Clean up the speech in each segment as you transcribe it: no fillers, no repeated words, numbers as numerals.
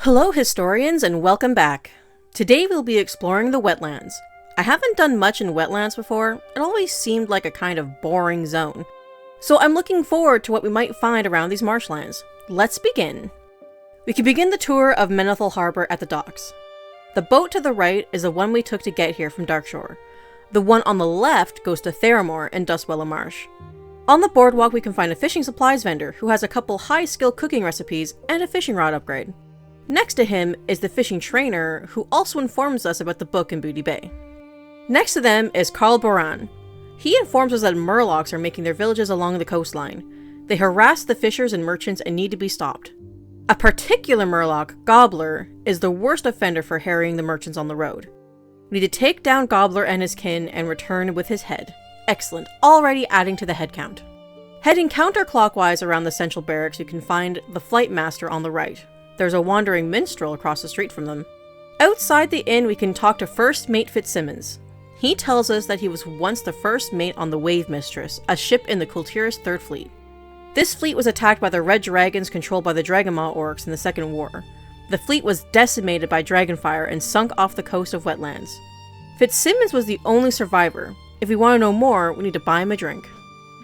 Hello historians and welcome back. Today we'll be exploring the Wetlands. I haven't done much in Wetlands before, it always seemed like a kind of boring zone. So I'm looking forward to what we might find around these marshlands. Let's begin. We can begin the tour of Menethil Harbor at the docks. The boat to the right is the one we took to get here from Darkshore. The one on the left goes to Theramore and Dustwellow Marsh. On the boardwalk we can find a fishing supplies vendor who has a couple high-skill cooking recipes and a fishing rod upgrade. Next to him is the fishing trainer, who also informs us about the book in Booty Bay. Next to them is Carl Boran. He informs us that Murlocs are making their villages along the coastline. They harass the fishers and merchants and need to be stopped. A particular Murloc, Gobbler, is the worst offender for harrying the merchants on the road. We need to take down Gobbler and his kin and return with his head. Excellent, already adding to the head count. Heading counterclockwise around the central barracks, you can find the Flight Master on the right. There's a wandering minstrel across the street from them. Outside the inn, we can talk to First Mate Fitzsimmons. He tells us that he was once the first mate on the Wave Mistress, a ship in the Kultiris Third Fleet. This fleet was attacked by the Red Dragons controlled by the Dragonmaw orcs in the Second War. The fleet was decimated by dragonfire and sunk off the coast of Wetlands. Fitzsimmons was the only survivor. If we want to know more, we need to buy him a drink.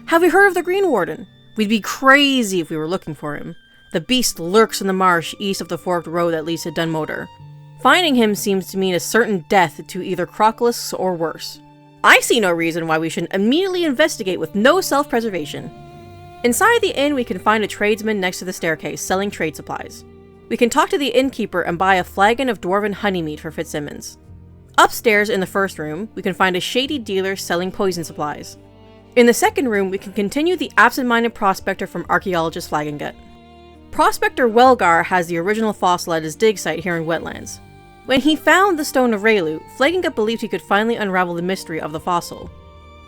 Have you heard of the Green Warden? We'd be crazy if we were looking for him. The beast lurks in the marsh east of the forked road that leads to Dunmotor. Finding him seems to mean a certain death to either Crocolisks or worse. I see no reason why we shouldn't immediately investigate with no self-preservation. Inside the inn we can find a tradesman next to the staircase selling trade supplies. We can talk to the innkeeper and buy a flagon of dwarven honey meat for Fitzsimmons. Upstairs in the first room, we can find a shady dealer selling poison supplies. In the second room, we can continue the absent-minded prospector from archaeologist Flagongut. Prospector Welgar has the original fossil at his dig site here in Wetlands. When he found the Stone of Raylu, Flagongut believed he could finally unravel the mystery of the fossil.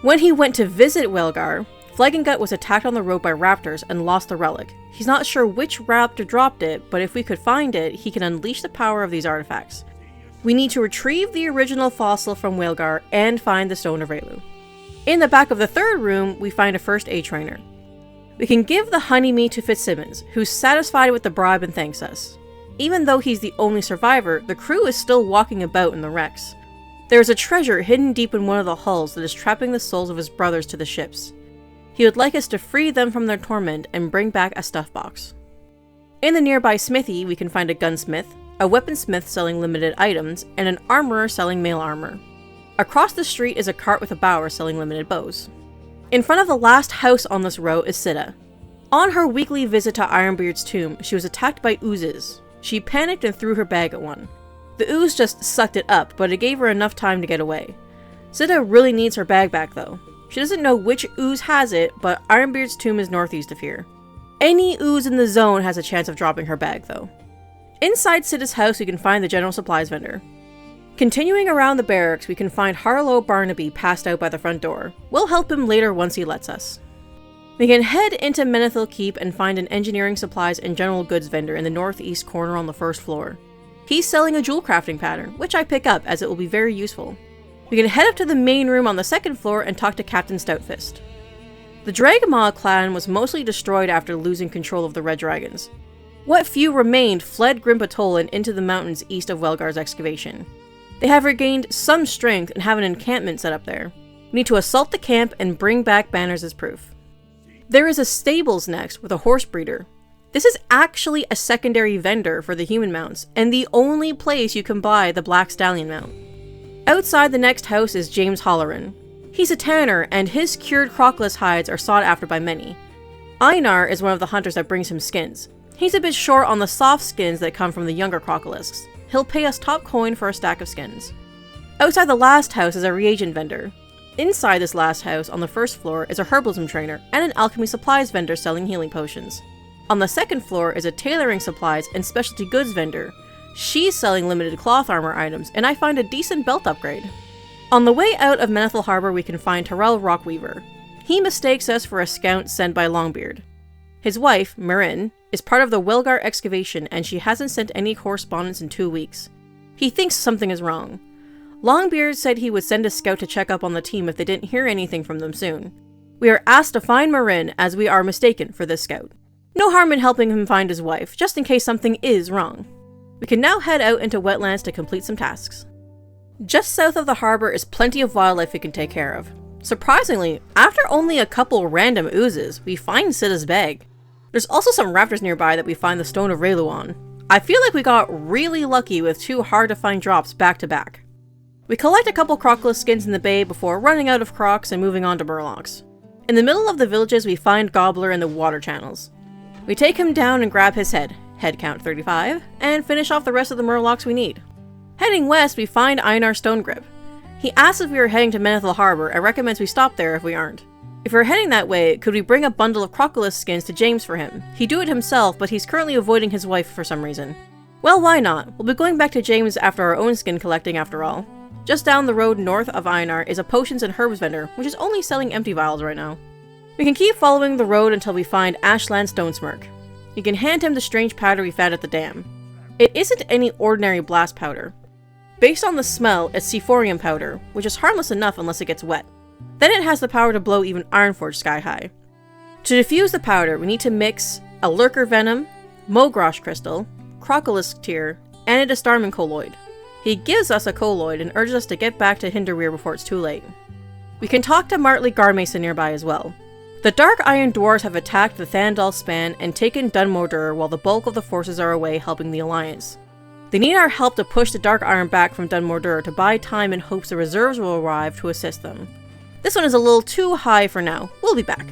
When he went to visit Welgar, Flagongut was attacked on the road by raptors and lost the relic. He's not sure which raptor dropped it, but if we could find it, he can unleash the power of these artifacts. We need to retrieve the original fossil from Welgar and find the Stone of Raylu. In the back of the third room, we find a first aid trainer. We can give the honey meat to Fitzsimmons, who's satisfied with the bribe and thanks us. Even though he's the only survivor, the crew is still walking about in the wrecks. There is a treasure hidden deep in one of the hulls that is trapping the souls of his brothers to the ships. He would like us to free them from their torment and bring back a stuff box. In the nearby smithy, we can find a gunsmith, a weaponsmith selling limited items, and an armorer selling mail armor. Across the street is a cart with a bower selling limited bows. In front of the last house on this row is Sita. On her weekly visit to Ironbeard's tomb, she was attacked by oozes. She panicked and threw her bag at one. The ooze just sucked it up, but it gave her enough time to get away. Sita really needs her bag back though. She doesn't know which ooze has it, but Ironbeard's tomb is northeast of here. Any ooze in the zone has a chance of dropping her bag though. Inside Sita's house we can find the general supplies vendor. Continuing around the barracks, we can find Harlow Barnaby passed out by the front door. We'll help him later once he lets us. We can head into Menethil Keep and find an engineering supplies and general goods vendor in the northeast corner on the first floor. He's selling a jewel crafting pattern, which I pick up as it will be very useful. We can head up to the main room on the second floor and talk to Captain Stoutfist. The Dragonmaw clan was mostly destroyed after losing control of the Red Dragons. What few remained fled Grimpatoll and into the mountains east of Welgar's excavation. They have regained some strength and have an encampment set up there. We need to assault the camp and bring back banners as proof. There is a stables next with a horse breeder. This is actually a secondary vendor for the human mounts, and the only place you can buy the Black Stallion mount. Outside the next house is James Holleran. He's a tanner, and his cured Crocolis hides are sought after by many. Einar is one of the hunters that brings him skins. He's a bit short on the soft skins that come from the younger Crocolisks. He'll pay us top coin for a stack of skins. Outside the last house is a reagent vendor. Inside this last house, on the first floor, is a herbalism trainer and an alchemy supplies vendor selling healing potions. On the second floor is a tailoring supplies and specialty goods vendor. She's selling limited cloth armor items, and I find a decent belt upgrade. On the way out of Menethil Harbor, we can find Terrell Rockweaver. He mistakes us for a scout sent by Longbeard. His wife, Marin, is part of the Welgar excavation and she hasn't sent any correspondence in 2 weeks. He thinks something is wrong. Longbeard said he would send a scout to check up on the team if they didn't hear anything from them soon. We are asked to find Marin as we are mistaken for this scout. No harm in helping him find his wife, just in case something is wrong. We can now head out into Wetlands to complete some tasks. Just south of the harbor is plenty of wildlife we can take care of. Surprisingly, after only a couple random oozes, we find Sida's bag. There's also some raptors nearby that we find the Stone of Raylu on. I feel like we got really lucky with 2 hard to find drops back to back. We collect a couple crocodile skins in the bay before running out of crocs and moving on to murlocs. In the middle of the villages we find Gobbler in the water channels. We take him down and grab his head count 35, and finish off the rest of the murlocs we need. Heading west we find Einar's Stone Grip. He asks if we are heading to Menethil Harbor and recommends we stop there if we aren't. If we're heading that way, could we bring a bundle of crocodile skins to James for him? He'd do it himself, but he's currently avoiding his wife for some reason. Well, why not? We'll be going back to James after our own skin collecting after all. Just down the road north of Einar is a potions and herbs vendor, which is only selling empty vials right now. We can keep following the road until we find Ashland Stonesmirk. You can hand him the strange powder we found at the dam. It isn't any ordinary blast powder. Based on the smell, it's Sephorium powder, which is harmless enough unless it gets wet. Then it has the power to blow even Ironforge sky high. To defuse the powder, we need to mix a Lurker Venom, Mogrosh Crystal, Crocolisk Tear, and a Distarman Colloid. He gives us a colloid and urges us to get back to Hinderweir before it's too late. We can talk to Martley Garmason nearby as well. The Dark Iron Dwarves have attacked the Thandal Span and taken Dunmodur while the bulk of the forces are away helping the Alliance. They need our help to push the Dark Iron back from Dunmodur to buy time in hopes the reserves will arrive to assist them. This one is a little too high for now. We'll be back.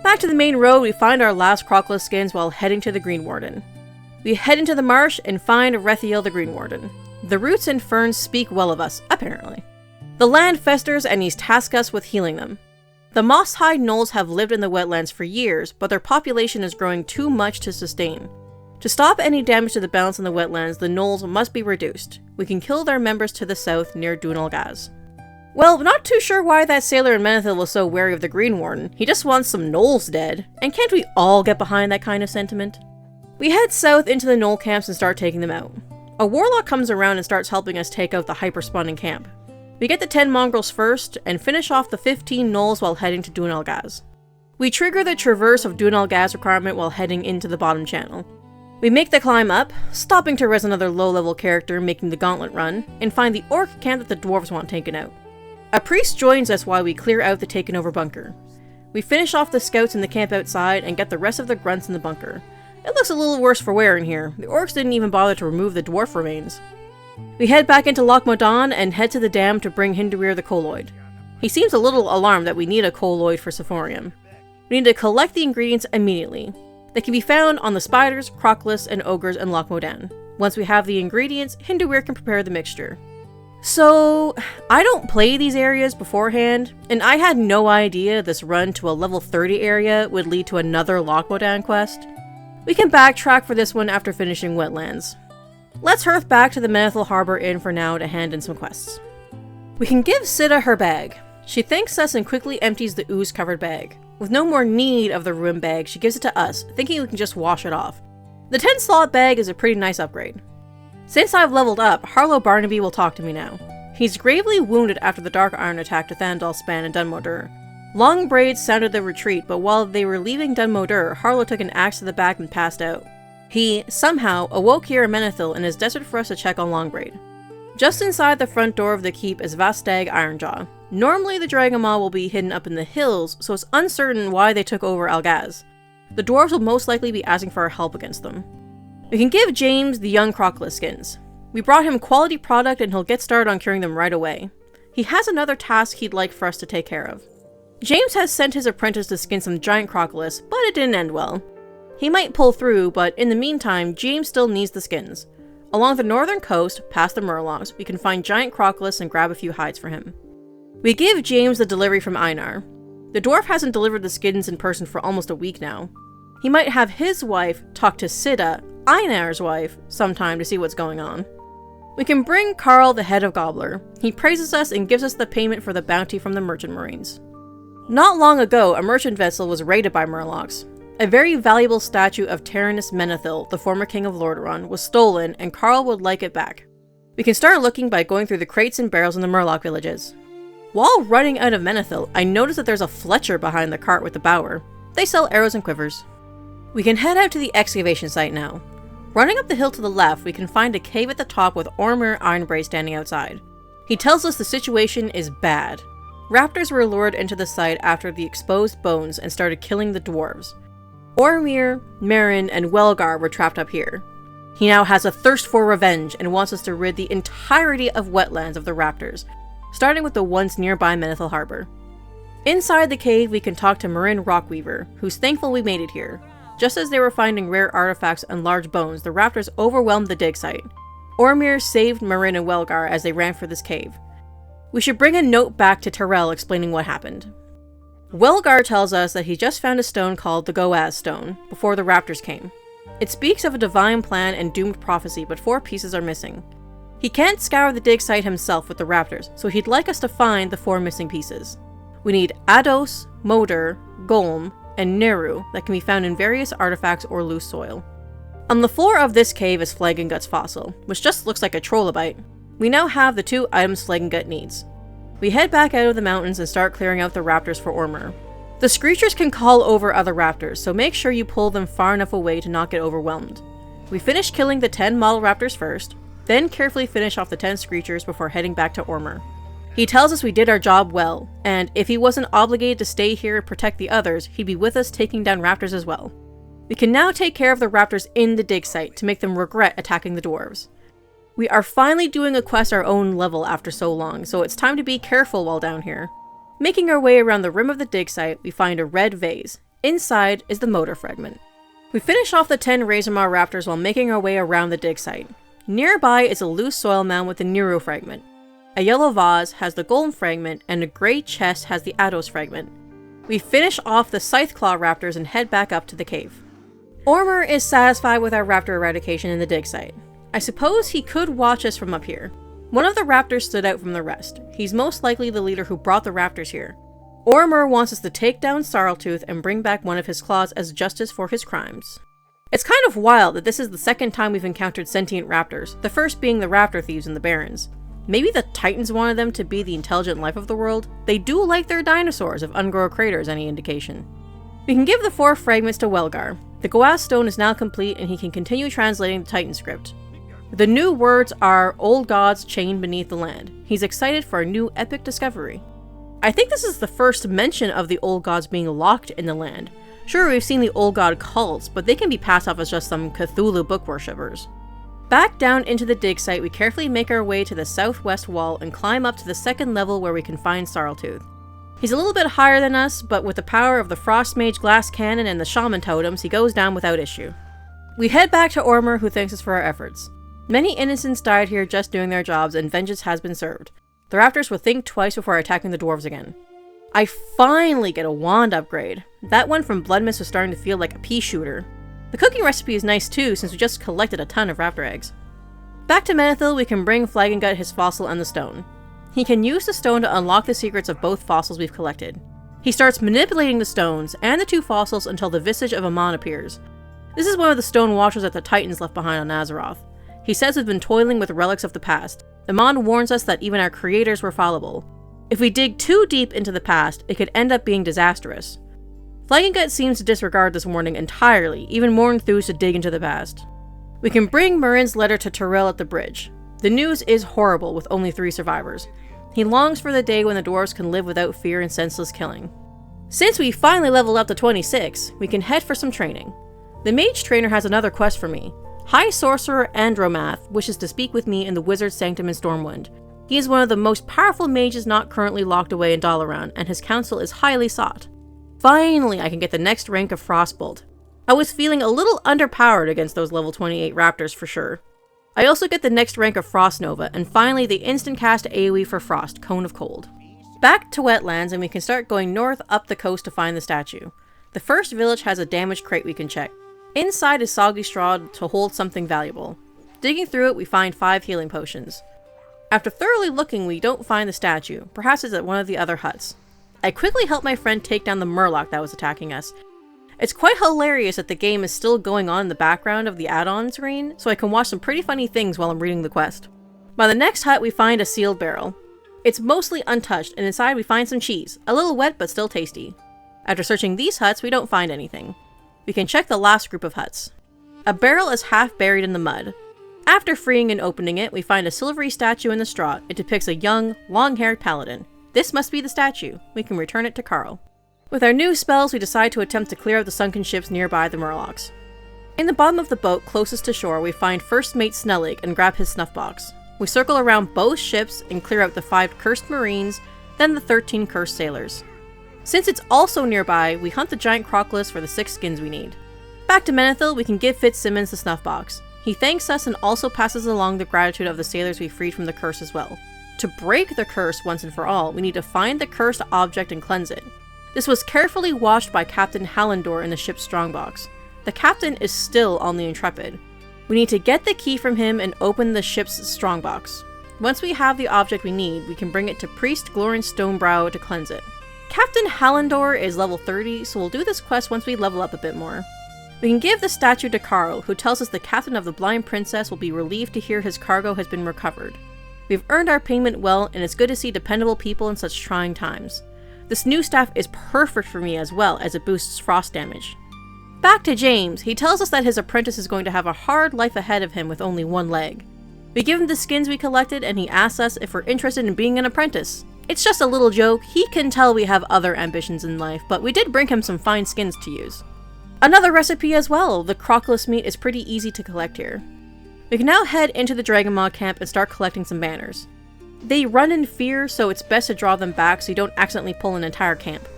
Back to the main road, we find our last crocodile skins while heading to the Green Warden. We head into the marsh and find Rethiel the Green Warden. The roots and ferns speak well of us, apparently. The land festers and he's tasked us with healing them. The moss-hide gnolls have lived in the wetlands for years, but their population is growing too much to sustain. To stop any damage to the balance in the wetlands, the gnolls must be reduced. We can kill their members to the south near Dunalgaz. Well, not too sure why that sailor in Menethil was so wary of the Green Warden. He just wants some gnolls dead. And can't we all get behind that kind of sentiment? We head south into the gnoll camps and start taking them out. A warlock comes around and starts helping us take out the hyper-spawning camp. We get the 10 mongrels first, and finish off the 15 gnolls while heading to Dunalgaz. We trigger the Traverse of Dunalgaz requirement while heading into the bottom channel. We make the climb up, stopping to res another low-level character making the gauntlet run, and find the orc camp that the dwarves want taken out. A priest joins us while we clear out the taken over bunker. We finish off the scouts in the camp outside and get the rest of the grunts in the bunker. It looks a little worse for wear in here. The orcs didn't even bother to remove the dwarf remains. We head back into Loch Modan and head to the dam to bring Hinderweir the colloid. He seems a little alarmed that we need a colloid for Sephorium. We need to collect the ingredients immediately. They can be found on the spiders, crocolists, and ogres in Loch Modan. Once we have the ingredients, Hinderweir can prepare the mixture. So, I don't play these areas beforehand, and I had no idea this run to a level 30 area would lead to another Loch Modan quest. We can backtrack for this one after finishing Wetlands. Let's hearth back to the Menethil Harbor Inn for now to hand in some quests. We can give Sida her bag. She thanks us and quickly empties the ooze-covered bag. With no more need of the ruined bag, she gives it to us, thinking we can just wash it off. The 10-slot bag is a pretty nice upgrade. Since I've leveled up, Harlow Barnaby will talk to me now. He's gravely wounded after the Dark Iron attack to Thandal Span and Dunmodur. Long braids sounded the retreat, but while they were leaving Dunmodur, Harlow took an axe to the back and passed out. He, somehow, awoke here in Menethil and is desperate for us to check on Longbraid. Just inside the front door of the keep is Vastag Ironjaw. Normally the Dragon Maw will be hidden up in the hills, so it's uncertain why they took over Algaz. The dwarves will most likely be asking for our help against them. We can give James the young crocodile skins. We brought him quality product and he'll get started on curing them right away. He has another task he'd like for us to take care of. James has sent his apprentice to skin some giant crocodiles, but it didn't end well. He might pull through, but in the meantime, James still needs the skins. Along the northern coast, past the Murlocs, we can find giant crocodiles and grab a few hides for him. We give James the delivery from Einar. The dwarf hasn't delivered the skins in person for almost a week now. He might have his wife talk to Sida, Einar's wife, sometime to see what's going on. We can bring Carl the head of Gobbler. He praises us and gives us the payment for the bounty from the merchant marines. Not long ago, a merchant vessel was raided by Murlocs. A very valuable statue of Tyrannus Menethil, the former king of Lordaeron, was stolen and Carl would like it back. We can start looking by going through the crates and barrels in the Murloc villages. While running out of Menethil, I notice that there's a Fletcher behind the cart with the bower. They sell arrows and quivers. We can head out to the excavation site now. Running up the hill to the left, we can find a cave at the top with Ormur Ironbraid standing outside. He tells us the situation is bad. Raptors were lured into the site after the exposed bones and started killing the dwarves. Ormur, Merrin, and Welgar were trapped up here. He now has a thirst for revenge and wants us to rid the entirety of Wetlands of the raptors, starting with the ones nearby Menethil Harbor. Inside the cave, we can talk to Marin Rockweaver, who's thankful we made it here. Just as they were finding rare artifacts and large bones, the raptors overwhelmed the dig site. Ormur saved Marin and Welgar as they ran for this cave. We should bring a note back to Tyrell explaining what happened. Welgar tells us that he just found a stone called the Goaz Stone, before the raptors came. It speaks of a divine plan and doomed prophecy, but 4 pieces are missing. He can't scour the dig site himself with the raptors, so he'd like us to find the 4 missing pieces. We need Ados, Moder, Golm, and Neru that can be found in various artifacts or loose soil. On the floor of this cave is Flagengut's fossil, which just looks like a trilobite. We now have the 2 items Flagengut needs. We head back out of the mountains and start clearing out the raptors for Ormur. The Screechers can call over other raptors, so make sure you pull them far enough away to not get overwhelmed. We finish killing the 10 model raptors first, then carefully finish off the 10 Screechers before heading back to Ormur. He tells us we did our job well, and if he wasn't obligated to stay here and protect the others, he'd be with us taking down raptors as well. We can now take care of the raptors in the dig site to make them regret attacking the dwarves. We are finally doing a quest our own level after so long, so it's time to be careful while down here. Making our way around the rim of the dig site, we find a red vase. Inside is the motor fragment. We finish off the 10 Razormaw raptors while making our way around the dig site. Nearby is a loose soil mound with the Nero fragment. A yellow vase has the Golem fragment, and a grey chest has the Ados fragment. We finish off the Scytheclaw raptors and head back up to the cave. Ormur is satisfied with our raptor eradication in the dig site. I suppose he could watch us from up here. One of the raptors stood out from the rest. He's most likely the leader who brought the raptors here. Ormur wants us to take down Sarltooth and bring back one of his claws as justice for his crimes. It's kind of wild that this is the second time we've encountered sentient raptors, the first being the raptor thieves in the Barrens. Maybe the Titans wanted them to be the intelligent life of the world? They do like their dinosaurs, if Ungrow Crater is any indication. We can give the 4 fragments to Welgar. The Goaz Stone is now complete and he can continue translating the Titan script. The new words are Old Gods Chained Beneath the Land. He's excited for a new epic discovery. I think this is the first mention of the Old Gods being locked in the land. Sure, we've seen the Old God cults, but they can be passed off as just some Cthulhu book worshippers. Back down into the dig site, we carefully make our way to the southwest wall and climb up to the 2nd level where we can find Sarltooth. He's a little bit higher than us, but with the power of the Frost Mage Glass Cannon and the Shaman Totems, he goes down without issue. We head back to Ormur, who thanks us for our efforts. Many innocents died here just doing their jobs, and vengeance has been served. The raptors will think twice before attacking the dwarves again. I finally get a wand upgrade. That one from Bloodmist was starting to feel like a pea shooter. The cooking recipe is nice too, since we just collected a ton of raptor eggs. Back to Menethil, we can bring Flagengut his fossil and the stone. He can use the stone to unlock the secrets of both fossils we've collected. He starts manipulating the stones and the 2 fossils until the visage of Amon appears. This is one of the stone watchers that the Titans left behind on Azeroth. He says we've been toiling with relics of the past. Amon warns us that even our creators were fallible. If we dig too deep into the past, it could end up being disastrous. Flagengut seems to disregard this warning entirely, even more enthused to dig into the past. We can bring Marin's letter to Tyrell at the bridge. The news is horrible with only 3 survivors. He longs for the day when the dwarves can live without fear and senseless killing. Since we finally leveled up to 26, we can head for some training. The mage trainer has another quest for me. High Sorcerer Andromath wishes to speak with me in the Wizard's Sanctum in Stormwind. He is one of the most powerful mages not currently locked away in Dalaran, and his counsel is highly sought. Finally, I can get the next rank of Frostbolt. I was feeling a little underpowered against those level 28 raptors for sure. I also get the next rank of Frost Nova, and finally the instant cast AoE for Frost, Cone of Cold. Back to Wetlands, and we can start going north up the coast to find the statue. The first village has a damaged crate we can check. Inside is soggy straw to hold something valuable. Digging through it, we find 5 healing potions. After thoroughly looking, we don't find the statue. Perhaps it's at one of the other huts. I quickly help my friend take down the murloc that was attacking us. It's quite hilarious that the game is still going on in the background of the add-on screen, so I can watch some pretty funny things while I'm reading the quest. By the next hut, we find a sealed barrel. It's mostly untouched, and inside we find some cheese, a little wet but still tasty. After searching these huts, we don't find anything. We can check the last group of huts. A barrel is half buried in the mud. After freeing and opening it, we find a silvery statue in the straw. It depicts a young, long-haired paladin. This must be the statue. We can return it to Carl. With our new spells, we decide to attempt to clear out the sunken ships nearby the Murlocs. In the bottom of the boat closest to shore, we find First Mate Snellig and grab his snuff box. We circle around both ships and clear out the 5 cursed marines, then the 13 cursed sailors. Since it's also nearby, we hunt the giant crocodile for the 6 skins we need. Back to Menethil, we can give Fitzsimmons the snuff box. He thanks us and also passes along the gratitude of the sailors we freed from the curse as well. To break the curse once and for all, we need to find the cursed object and cleanse it. This was carefully watched by Captain Hallandor in the ship's strongbox. The captain is still on the Intrepid. We need to get the key from him and open the ship's strongbox. Once we have the object we need, we can bring it to Priest Glorin Stonebrow to cleanse it. Captain Hallandor is level 30, so we'll do this quest once we level up a bit more. We can give the statue to Carl, who tells us the captain of the Blind Princess will be relieved to hear his cargo has been recovered. We've earned our payment well, and it's good to see dependable people in such trying times. This new staff is perfect for me as well, as it boosts frost damage. Back to James, he tells us that his apprentice is going to have a hard life ahead of him with only 1 leg. We give him the skins we collected, and he asks us if we're interested in being an apprentice. It's just a little joke. He can tell we have other ambitions in life, but we did bring him some fine skins to use. Another recipe as well. The crocodile meat is pretty easy to collect here. We can now head into the Dragonmaw camp and start collecting some banners. They run in fear, so it's best to draw them back so you don't accidentally pull an entire camp.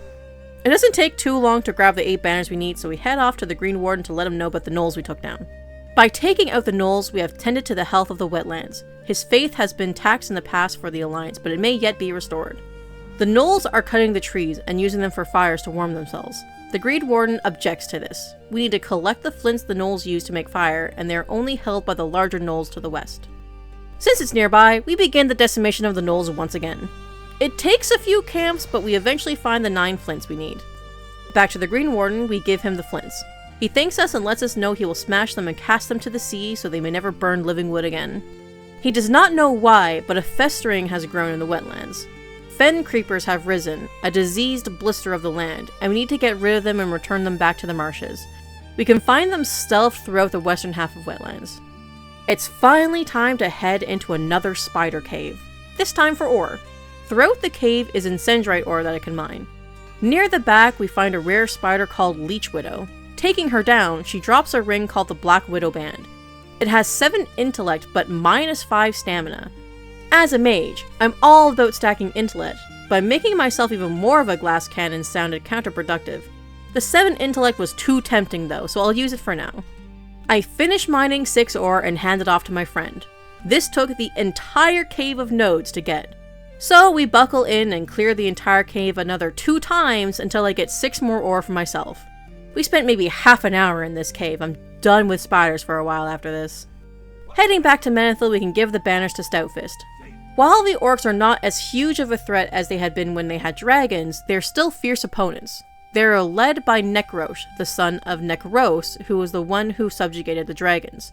It doesn't take too long to grab the 8 banners we need, so we head off to the Green Warden to let him know about the gnolls we took down. By taking out the gnolls, we have tended to the health of the Wetlands. His faith has been taxed in the past for the Alliance, but it may yet be restored. The gnolls are cutting the trees and using them for fires to warm themselves. The Green Warden objects to this. We need to collect the flints the gnolls use to make fire, and they are only held by the larger gnolls to the west. Since it's nearby, we begin the decimation of the gnolls once again. It takes a few camps, but we eventually find the 9 flints we need. Back to the Green Warden, we give him the flints. He thanks us and lets us know he will smash them and cast them to the sea so they may never burn living wood again. He does not know why, but a festering has grown in the wetlands. Fen creepers have risen, a diseased blister of the land, and we need to get rid of them and return them back to the marshes. We can find them stealthed throughout the western half of Wetlands. It's finally time to head into another spider cave, this time for ore. Throughout the cave is incendiary ore that I can mine. Near the back, we find a rare spider called Leech Widow. Taking her down, she drops a ring called the Black Widow Band. It has 7 intellect, but -5 stamina. As a mage, I'm all about stacking intellect, but making myself even more of a glass cannon sounded counterproductive. The 7 intellect was too tempting though, so I'll use it for now. I finish mining 6 ore and hand it off to my friend. This took the entire cave of nodes to get. So we buckle in and clear the entire cave another 2 times until I get 6 more ore for myself. We spent maybe half an hour in this cave. I'm done with spiders for a while after this. Heading back to Menethil, we can give the banners to Stoutfist. While the orcs are not as huge of a threat as they had been when they had dragons, they're still fierce opponents. They're led by Nekrosh, the son of Nekros, who was the one who subjugated the dragons.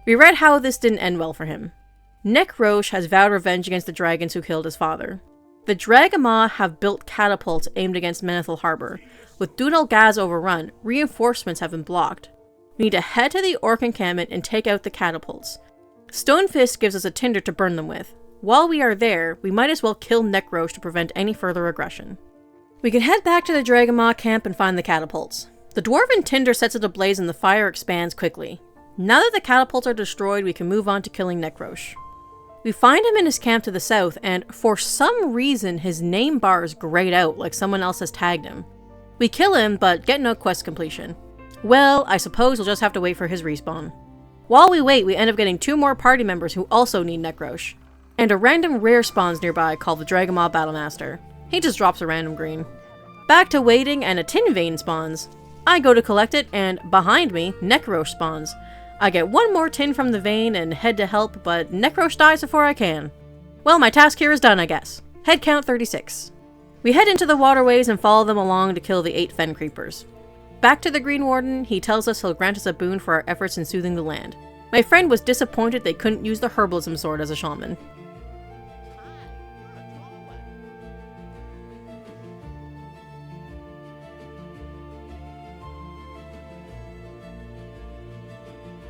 We read how this didn't end well for him. Nekrosh has vowed revenge against the dragons who killed his father. The Dragamaw have built catapults aimed against Menethil Harbor. With Dunal Gaz overrun, reinforcements have been blocked. We need to head to the orc encampment and take out the catapults. Stonefist gives us a tinder to burn them with. While we are there, we might as well kill Nekrosh to prevent any further aggression. We can head back to the Dragamaw camp and find the catapults. The dwarven tinder sets it ablaze and the fire expands quickly. Now that the catapults are destroyed, we can move on to killing Nekrosh. We find him in his camp to the south, and for some reason his name bar is grayed out like someone else has tagged him. We kill him, but get no quest completion. Well, I suppose we'll just have to wait for his respawn. While we wait, we end up getting 2 more party members who also need Nekrosh. And a random rare spawns nearby called the Dragamaw Battlemaster. He just drops a random green. Back to waiting, and a tin vein spawns. I go to collect it, and behind me, Nekrosh spawns. I get 1 more tin from the vein and head to help, but Nekrosh dies before I can. Well, my task here is done, I guess. Head count 36. We head into the waterways and follow them along to kill the 8 fen creepers. Back to the Green Warden, he tells us he'll grant us a boon for our efforts in soothing the land. My friend was disappointed they couldn't use the herbalism sword as a shaman.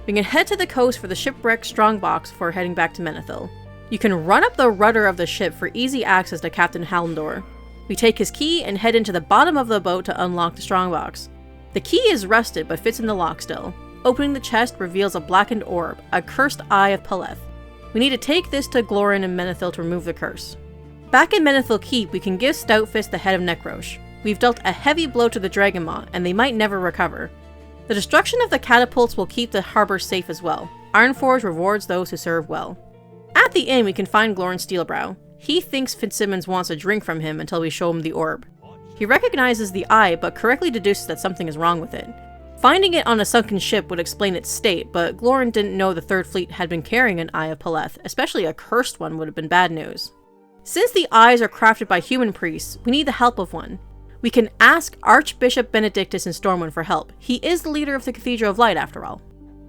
We can head to the coast for the shipwreck strongbox before heading back to Menethil. You can run up the rudder of the ship for easy access to Captain Hallandor. We take his key and head into the bottom of the boat to unlock the strongbox. The key is rusted but fits in the lock still. Opening the chest reveals a blackened orb, a cursed eye of Peleth. We need to take this to Glorin and Menethil to remove the curse. Back in Menethil Keep, we can give Stoutfist the head of Necrosh. We've dealt a heavy blow to the Dragon Maw, and they might never recover. The destruction of the catapults will keep the harbor safe as well. Ironforge rewards those who serve well. At the inn, we can find Glorin Steelbrow. He thinks Fitzsimmons wants a drink from him until we show him the orb. He recognizes the eye, but correctly deduces that something is wrong with it. Finding it on a sunken ship would explain its state, but Glorin didn't know the Third Fleet had been carrying an Eye of Peleth, especially a cursed one would have been bad news. Since the eyes are crafted by human priests, we need the help of one. We can ask Archbishop Benedictus in Stormwind for help. He is the leader of the Cathedral of Light, after all.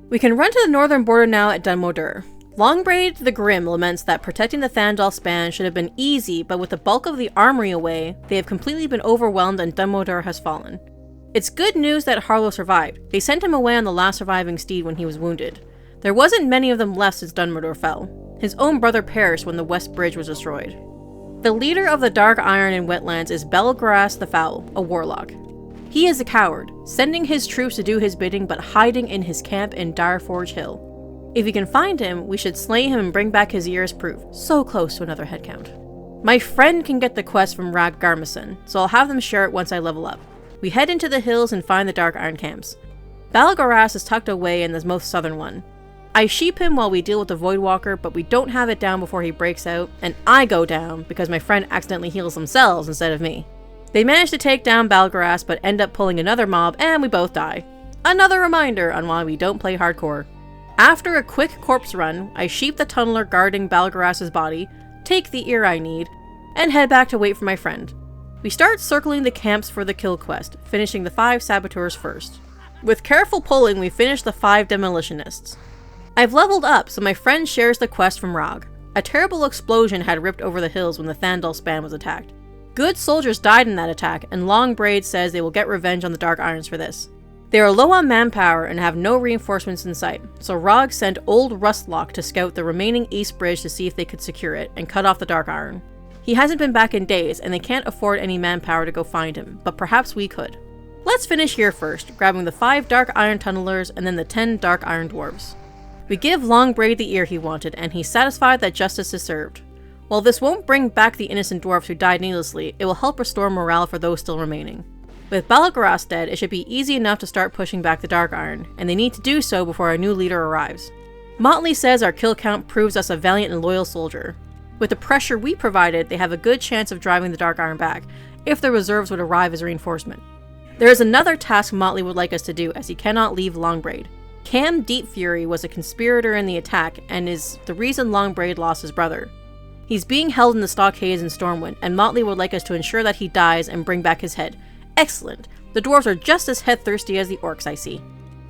We can run to the northern border now at Dunmodur. Longbraid the Grim laments that protecting the Thandal span should have been easy, but with the bulk of the armory away, they have completely been overwhelmed and Dunmodur has fallen. It's good news that Harlow survived. They sent him away on the last surviving steed when he was wounded. There wasn't many of them left since Dunmodur fell. His own brother perished when the West Bridge was destroyed. The leader of the Dark Iron in Wetlands is Belgaras the Foul, a warlock. He is a coward, sending his troops to do his bidding but hiding in his camp in Direforge Hill. If we can find him, we should slay him and bring back his ear as proof. So close to another headcount. My friend can get the quest from Rag Garmison, so I'll have them share it once I level up. We head into the hills and find the Dark Iron camps. Balgaras is tucked away in the most southern one. I sheep him while we deal with the Voidwalker, but we don't have it down before he breaks out, and I go down because my friend accidentally heals themselves instead of me. They manage to take down Balgaras, but end up pulling another mob, and we both die. Another reminder on why we don't play hardcore. After a quick corpse run, I sheep the tunneler guarding Balgaras's body, take the ear I need, and head back to wait for my friend. We start circling the camps for the kill quest, finishing the 5 saboteurs first. With careful pulling, we finish the 5 demolitionists. I've leveled up, so my friend shares the quest from Rog. A terrible explosion had ripped over the hills when the Thandal span was attacked. Good soldiers died in that attack, and Longbraid says they will get revenge on the Dark Irons for this. They are low on manpower and have no reinforcements in sight, so Rog sent Old Rustlock to scout the remaining East Bridge to see if they could secure it, and cut off the Dark Iron. He hasn't been back in days, and they can't afford any manpower to go find him, but perhaps we could. Let's finish here first, grabbing the 5 Dark Iron Tunnelers and then the 10 Dark Iron Dwarves. We give Longbraid the ear he wanted, and he's satisfied that justice is served. While this won't bring back the innocent dwarves who died needlessly, it will help restore morale for those still remaining. With Balgaras dead, it should be easy enough to start pushing back the Dark Iron, and they need to do so before our new leader arrives. Motley says our kill count proves us a valiant and loyal soldier. With the pressure we provided, they have a good chance of driving the Dark Iron back, if the reserves would arrive as reinforcement. There is another task Motley would like us to do, as he cannot leave Longbraid. Cam Deepfury was a conspirator in the attack, and is the reason Longbraid lost his brother. He's being held in the stockades in Stormwind, and Motley would like us to ensure that he dies and bring back his head. Excellent! The dwarves are just as head-thirsty as the orcs, I see.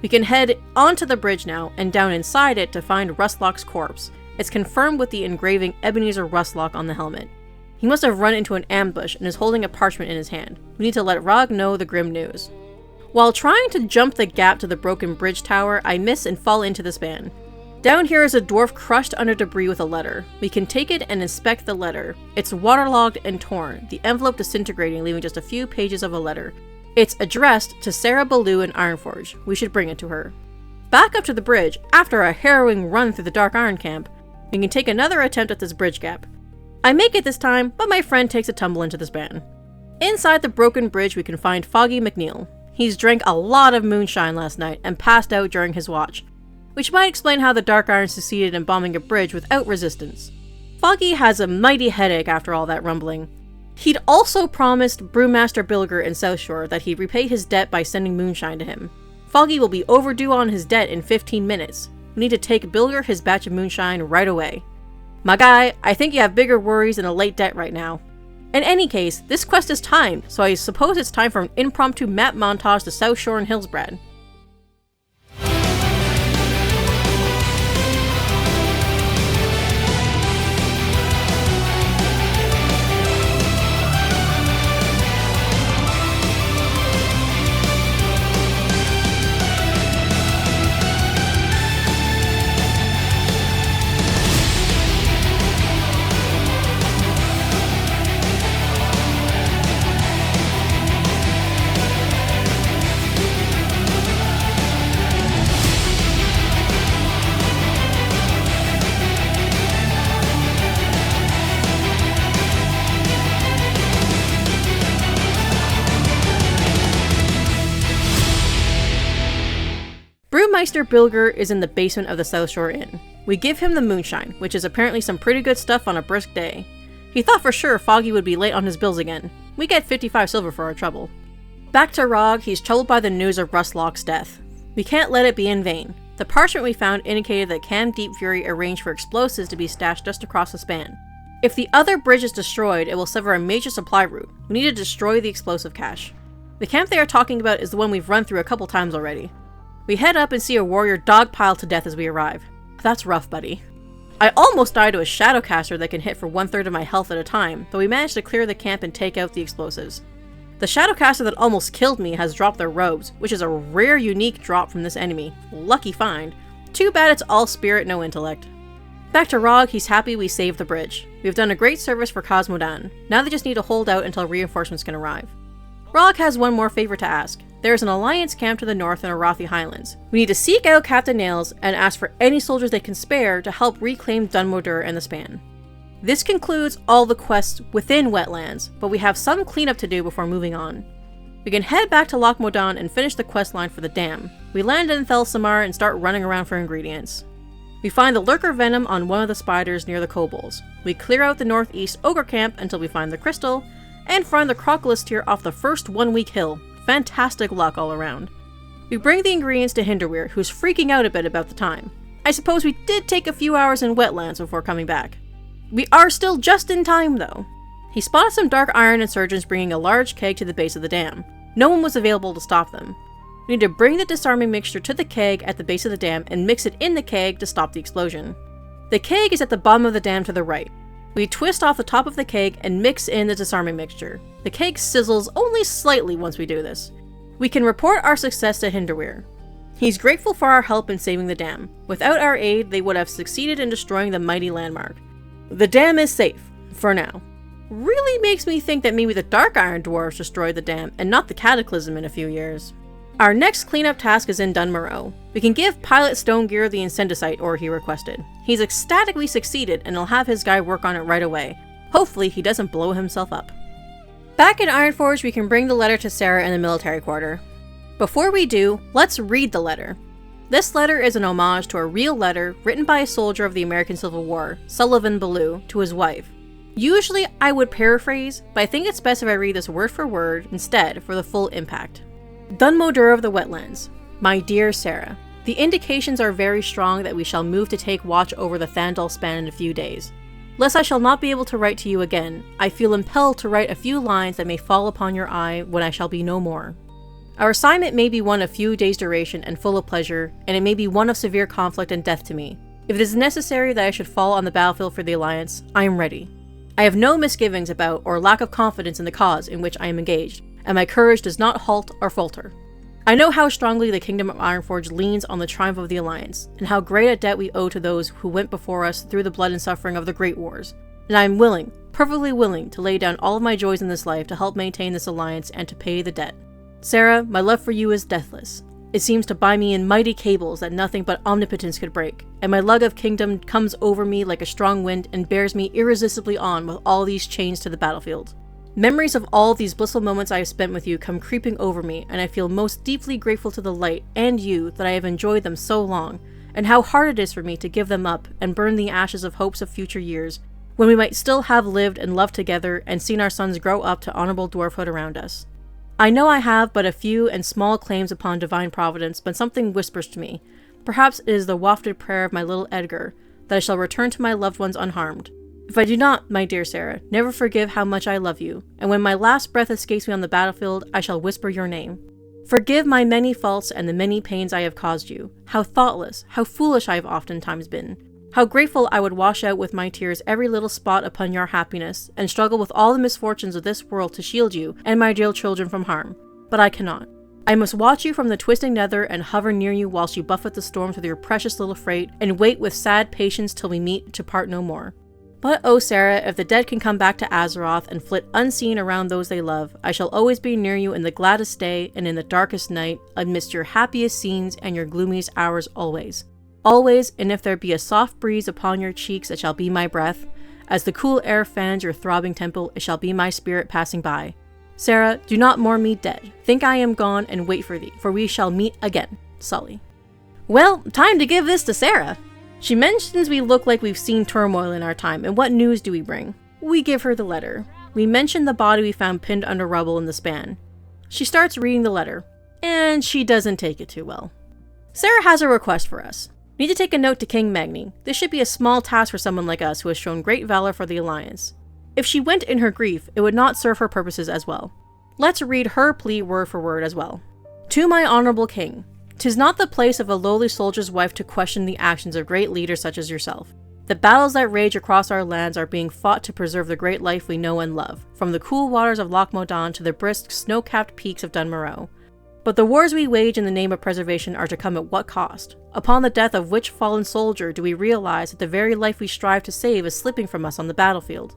We can head onto the bridge now, and down inside it to find Rustlock's corpse. It's confirmed with the engraving Ebenezer Rustlock on the helmet. He must have run into an ambush and is holding a parchment in his hand. We need to let Rog know the grim news. While trying to jump the gap to the broken bridge tower, I miss and fall into the span. Down here is a dwarf crushed under debris with a letter. We can take it and inspect the letter. It's waterlogged and torn, the envelope disintegrating, leaving just a few pages of a letter. It's addressed to Sarah Ballou in Ironforge. We should bring it to her. Back up to the bridge, after a harrowing run through the Dark Iron camp, we can take another attempt at this bridge gap. I make it this time, but my friend takes a tumble into the span. Inside the broken bridge, we can find Foggy McNeil. He's drank a lot of moonshine last night and passed out during his watch, which might explain how the Dark Iron succeeded in bombing a bridge without resistance. Foggy has a mighty headache after all that rumbling. He'd also promised Brewmaster Bilger in Southshore that he'd repay his debt by sending moonshine to him. Foggy will be overdue on his debt in 15 minutes. We need to take Bilger his batch of moonshine right away. My guy, I think you have bigger worries than a late debt right now. In any case, this quest is timed, so I suppose it's time for an impromptu map montage to Southshore and Hillsbrad. Brewmeister Bilger is in the basement of the South Shore Inn. We give him the moonshine, which is apparently some pretty good stuff on a brisk day. He thought for sure Foggy would be late on his bills again. We get 55 silver for our trouble. Back to Rog, he's troubled by the news of Rustlock's death. We can't let it be in vain. The parchment we found indicated that Cam Deep Fury arranged for explosives to be stashed just across the span. If the other bridge is destroyed, it will sever a major supply route. We need to destroy the explosive cache. The camp they are talking about is the one we've run through a couple times already. We head up and see a warrior dogpiled to death as we arrive. That's rough, buddy. I almost died to a Shadowcaster that can hit for 1/3 of my health at a time, but we managed to clear the camp and take out the explosives. The Shadowcaster that almost killed me has dropped their robes, which is a rare unique drop from this enemy. Lucky find. Too bad it's all spirit, no intellect. Back to Rog, he's happy we saved the bridge. We've done a great service for Cosmodan. Now they just need to hold out until reinforcements can arrive. Rog has one more favor to ask. There is an Alliance camp to the north in Arathi Highlands. We need to seek out Captain Nails and ask for any soldiers they can spare to help reclaim Dunmodur and the span. This concludes all the quests within Wetlands, but we have some cleanup to do before moving on. We can head back to Loch Modan and finish the quest line for the dam. We land in Thelsamar and start running around for ingredients. We find the lurker venom on one of the spiders near the kobolds. We clear out the northeast ogre camp until we find the crystal, and find the Crocodile Tear off the first 1 week hill. Fantastic luck all around. We bring the ingredients to Hinderweir, who's freaking out a bit about the time. I suppose we did take a few hours in Wetlands before coming back. We are still just in time though. He spotted some dark iron insurgents bringing a large keg to the base of the dam. No one was available to stop them. We need to bring the disarming mixture to the keg at the base of the dam and mix it in the keg to stop the explosion. The keg is at the bottom of the dam to the right. We twist off the top of the keg and mix in the disarming mixture. The keg sizzles only slightly once we do this. We can report our success to Hinderweir. He's grateful for our help in saving the dam. Without our aid, they would have succeeded in destroying the mighty landmark. The dam is safe, for now. Really makes me think that maybe the Dark Iron Dwarves destroyed the dam and not the Cataclysm in a few years. Our next cleanup task is in Dunmoreau. We can give Pilot Stonegear the Incendicite ore he requested. He's ecstatically succeeded and he'll have his guy work on it right away. Hopefully he doesn't blow himself up. Back in Ironforge, we can bring the letter to Sarah in the military quarter. Before we do, let's read the letter. This letter is an homage to a real letter written by a soldier of the American Civil War, Sullivan Ballou, to his wife. Usually I would paraphrase, but I think it's best if I read this word for word instead for the full impact. Dunmodur of the Wetlands. My dear Sarah, the indications are very strong that we shall move to take watch over the Thandal span in a few days. Lest I shall not be able to write to you again, I feel impelled to write a few lines that may fall upon your eye when I shall be no more. Our assignment may be one of few days' duration and full of pleasure, and it may be one of severe conflict and death to me. If it is necessary that I should fall on the battlefield for the Alliance, I am ready. I have no misgivings about or lack of confidence in the cause in which I am engaged, and my courage does not halt or falter. I know how strongly the Kingdom of Ironforge leans on the triumph of the Alliance, and how great a debt we owe to those who went before us through the blood and suffering of the Great Wars, and I am willing, perfectly willing, to lay down all of my joys in this life to help maintain this alliance and to pay the debt. Sarah, my love for you is deathless. It seems to bind me in mighty cables that nothing but omnipotence could break, and my lug of kingdom comes over me like a strong wind and bears me irresistibly on with all these chains to the battlefield. Memories of all these blissful moments I have spent with you come creeping over me, and I feel most deeply grateful to the light and you that I have enjoyed them so long, and how hard it is for me to give them up and burn the ashes of hopes of future years, when we might still have lived and loved together and seen our sons grow up to honorable dwarfhood around us. I know I have but a few and small claims upon divine providence, but something whispers to me, perhaps it is the wafted prayer of my little Edgar, that I shall return to my loved ones unharmed. If I do not, my dear Sarah, never forgive how much I love you, and when my last breath escapes me on the battlefield, I shall whisper your name. Forgive my many faults and the many pains I have caused you. How thoughtless, how foolish I have oftentimes been. How grateful I would wash out with my tears every little spot upon your happiness, and struggle with all the misfortunes of this world to shield you and my dear children from harm. But I cannot. I must watch you from the twisting nether and hover near you whilst you buffet the storms with your precious little freight, and wait with sad patience till we meet to part no more. But, oh Sarah, if the dead can come back to Azeroth and flit unseen around those they love, I shall always be near you in the gladdest day and in the darkest night, amidst your happiest scenes and your gloomiest hours always. Always, and if there be a soft breeze upon your cheeks, it shall be my breath. As the cool air fans your throbbing temple, it shall be my spirit passing by. Sarah, do not mourn me dead. Think I am gone and wait for thee, for we shall meet again. Sully. Well, time to give this to Sarah. She mentions we look like we've seen turmoil in our time, and what news do we bring? We give her the letter. We mention the body we found pinned under rubble in the span. She starts reading the letter, and she doesn't take it too well. Sarah has a request for us. We need to take a note to King Magni. This should be a small task for someone like us who has shown great valor for the Alliance. If she went in her grief, it would not serve her purposes as well. Let's read her plea word for word as well. To my honorable king, 'tis not the place of a lowly soldier's wife to question the actions of great leaders such as yourself. The battles that rage across our lands are being fought to preserve the great life we know and love, from the cool waters of Loch Modan to the brisk, snow-capped peaks of Dunmoreau. But the wars we wage in the name of preservation are to come at what cost? Upon the death of which fallen soldier do we realize that the very life we strive to save is slipping from us on the battlefield?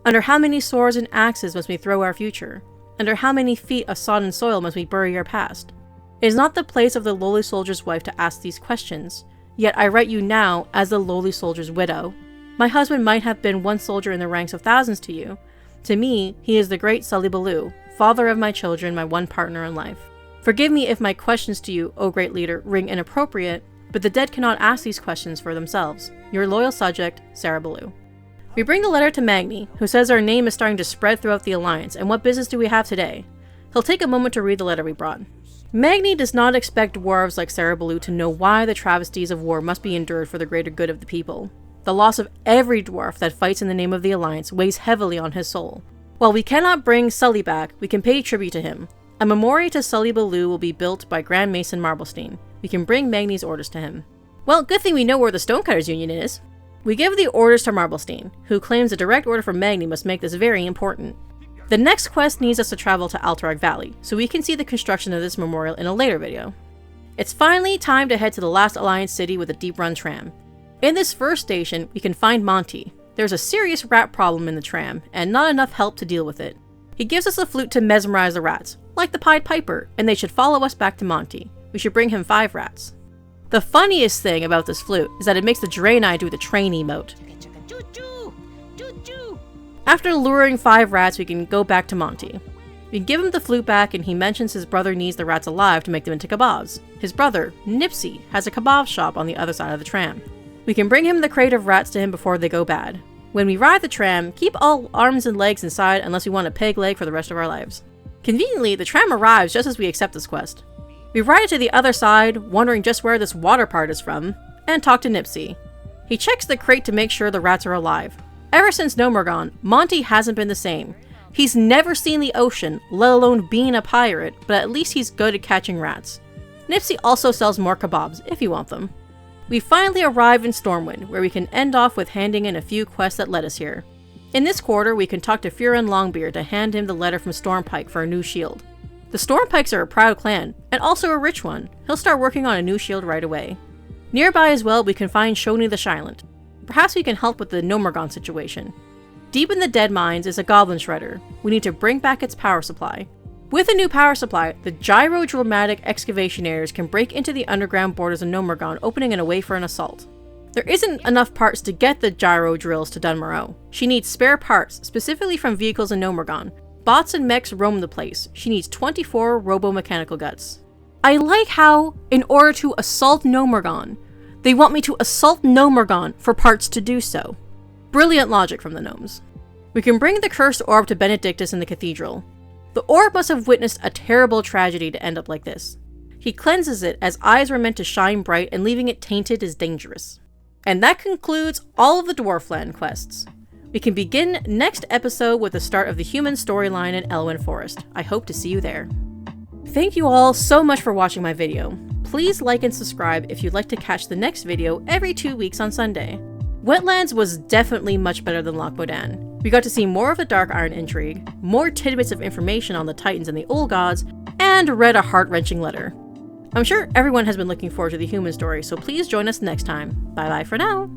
Under how many swords and axes must we throw our future? Under how many feet of sodden soil must we bury our past? It is not the place of the lowly soldier's wife to ask these questions, yet I write you now as the lowly soldier's widow. My husband might have been one soldier in the ranks of thousands to you. To me, he is the great Sully Baloo, father of my children, my one partner in life. Forgive me if my questions to you, O great leader, ring inappropriate, but the dead cannot ask these questions for themselves. Your loyal subject, Sarah Baloo. We bring the letter to Magni, who says our name is starting to spread throughout the Alliance, and what business do we have today? He'll take a moment to read the letter we brought. Magni does not expect dwarves like Sarah Baloo to know why the travesties of war must be endured for the greater good of the people. The loss of every dwarf that fights in the name of the Alliance weighs heavily on his soul. While we cannot bring Sully back, we can pay tribute to him. A memorial to Sully Baloo will be built by Grand Mason Marblestein. We can bring Magni's orders to him. Well, good thing we know where the Stonecutters Union is. We give the orders to Marblestein, who claims a direct order from Magni must make this very important. The next quest needs us to travel to Alterac Valley, so we can see the construction of this memorial in a later video. It's finally time to head to the last Alliance city with a deep run tram. In this first station, we can find Monty. There's a serious rat problem in the tram, and not enough help to deal with it. He gives us a flute to mesmerize the rats, like the Pied Piper, and they should follow us back to Monty. We should bring him 5 rats. The funniest thing about this flute is that it makes the Draenei do the train emote. After luring 5 rats, we can go back to Monty. We give him the flute back and he mentions his brother needs the rats alive to make them into kebabs. His brother, Nipsey, has a kebab shop on the other side of the tram. We can bring him the crate of rats to him before they go bad. When we ride the tram, keep all arms and legs inside unless we want a peg leg for the rest of our lives. Conveniently, the tram arrives just as we accept this quest. We ride it to the other side, wondering just where this water part is from, and talk to Nipsey. He checks the crate to make sure the rats are alive. Ever since Nomergon, Monty hasn't been the same. He's never seen the ocean, let alone being a pirate, but at least he's good at catching rats. Nipsey also sells more kebabs, if you want them. We finally arrive in Stormwind, where we can end off with handing in a few quests that led us here. In this quarter, we can talk to Furin Longbeard to hand him the letter from Stormpike for a new shield. The Stormpikes are a proud clan, and also a rich one. He'll start working on a new shield right away. Nearby as well, we can find Shoni the Silent. Perhaps we can help with the Nomergon situation. Deep in the Dead Mines is a goblin shredder. We need to bring back its power supply. With a new power supply, the gyro-dramatic excavationaires can break into the underground borders of Nomergon, opening a way for an assault. There isn't enough parts to get the gyro drills to Dunmoreau. She needs spare parts, specifically from vehicles in Nomergon. Bots and mechs roam the place. She needs 24 robo-mechanical guts. I like how, in order to assault Nomergon, they want me to assault Nomergon for parts to do so. Brilliant logic from the gnomes. We can bring the cursed orb to Benedictus in the cathedral. The orb must have witnessed a terrible tragedy to end up like this. He cleanses it as eyes were meant to shine bright, and leaving it tainted is dangerous. And that concludes all of the Dwarfland quests. We can begin next episode with the start of the human storyline in Elwyn Forest. I hope to see you there. Thank you all so much for watching my video. Please like and subscribe if you'd like to catch the next video every 2 weeks on Sunday. Wetlands was definitely much better than Loch Modan. We got to see more of the Dark Iron intrigue, more tidbits of information on the Titans and the Old Gods, and read a heart-wrenching letter. I'm sure everyone has been looking forward to the human story, so please join us next time. Bye bye for now!